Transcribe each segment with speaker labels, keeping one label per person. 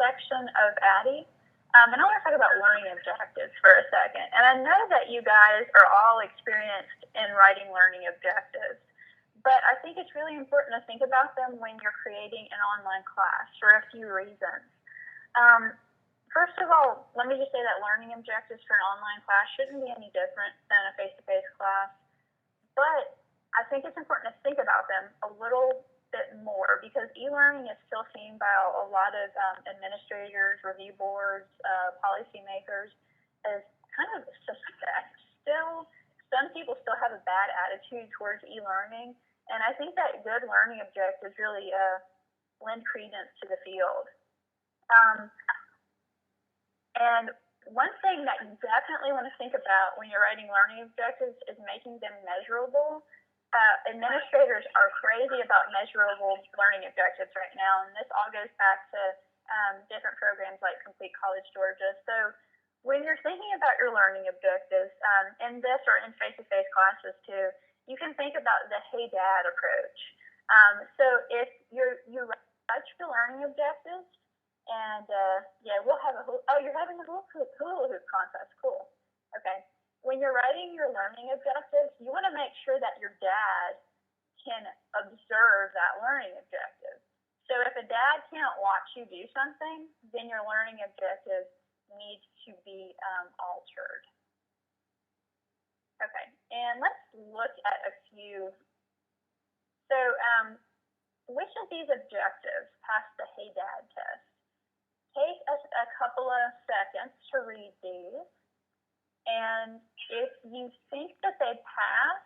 Speaker 1: section of ADDIE. And I want to talk about learning objectives for a second. And I know that you guys are all experienced in writing learning objectives, but I think it's really important to think about them when you're creating an online class for a few reasons. First of all, let me just say that learning objectives for an online class shouldn't be any different than a face-to-face class, but I think it's important to think about them a little bit more because e-learning is still seen by a lot of administrators, review boards, policymakers as kind of suspect. Still, some people still have a bad attitude towards e-learning, and I think that good learning objectives really lend credence to the field. And one thing that you definitely want to think about when you're writing learning objectives is making them measurable. Administrators are crazy about measurable learning objectives right now, and this all goes back to different programs like Complete College Georgia. So when you're thinking about your learning objectives, in this or in face-to-face classes too, you can think about the Hey Dad approach. So if you write your learning objectives, and yeah, we'll have you're having a hula hoop contest, cool. Okay. When you're writing your learning objectives, you want to make sure that your dad can observe that learning objective. So if a dad can't watch you do something, then your learning objective needs to be altered. Okay, and let's look at a few. So which of these objectives pass the Hey Dad test? Take a couple of seconds to read these. And if you think that they pass,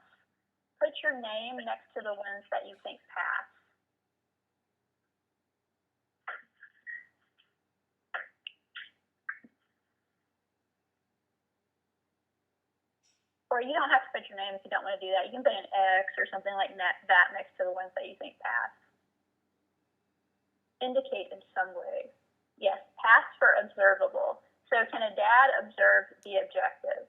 Speaker 1: put your name next to the ones that you think pass. Or you don't have to put your name if you don't want to do that. You can put an X or something like that next to the ones that you think pass. Indicate in some way. Yes, pass for observable. So can a dad observe the objective?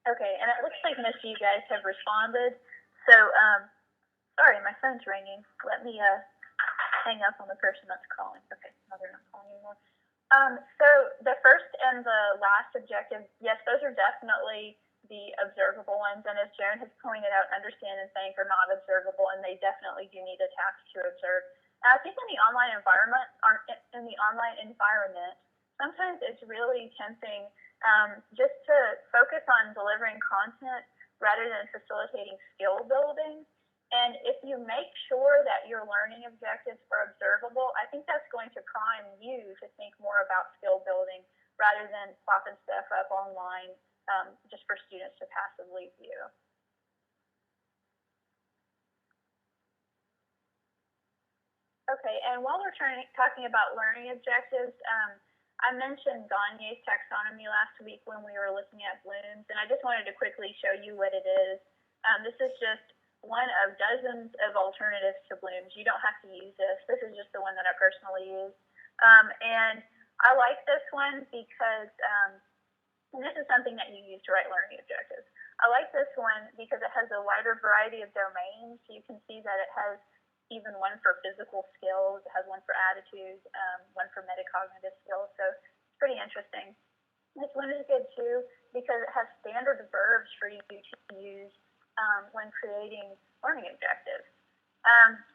Speaker 1: Okay, and it looks like most of you guys have responded. So, sorry, my phone's ringing. Let me hang up on the person that's calling. Okay, no, they're not calling anymore. So the first and the last objective, yes, those are definitely the observable ones. And as Joan has pointed out, understand and think are not observable, and they definitely do need a task to observe. I think in the online environment, sometimes it's really tempting just to focus on delivering content rather than facilitating skill building. And if you make sure that your learning objectives are observable, I think that's going to prime you to think more about skill building rather than plopping stuff up online just for students to passively view. Okay, and while we're talking about learning objectives, I mentioned Gagne's taxonomy last week when we were looking at Bloom's, and I just wanted to quickly show you what it is. This is just one of dozens of alternatives to Bloom's. You don't have to use this. This is just the one that I personally use. And I like this one because, and this is something that you use to write learning objectives. I like this one because it has a wider variety of domains. So you can see that it has even one for physical skills, it has one for attitude, one for metacognitive skills. So it's pretty interesting. This one is good too because it has standard verbs for you to use when creating learning objectives.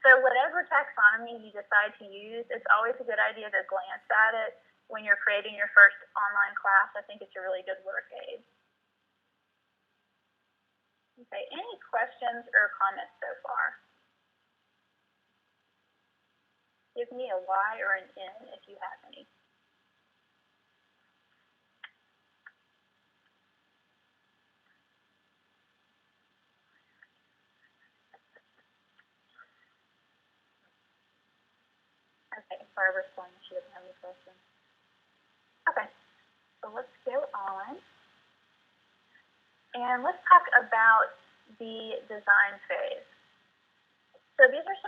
Speaker 1: So whatever taxonomy you decide to use, it's always a good idea to glance at it when you're creating your first online class. I think it's a really good work aid. Okay, any questions or comments so far? Give me a Y or an N if you have any. Okay, Barbara's going, she doesn't have any questions. Okay, And let's talk about the design phase. So these are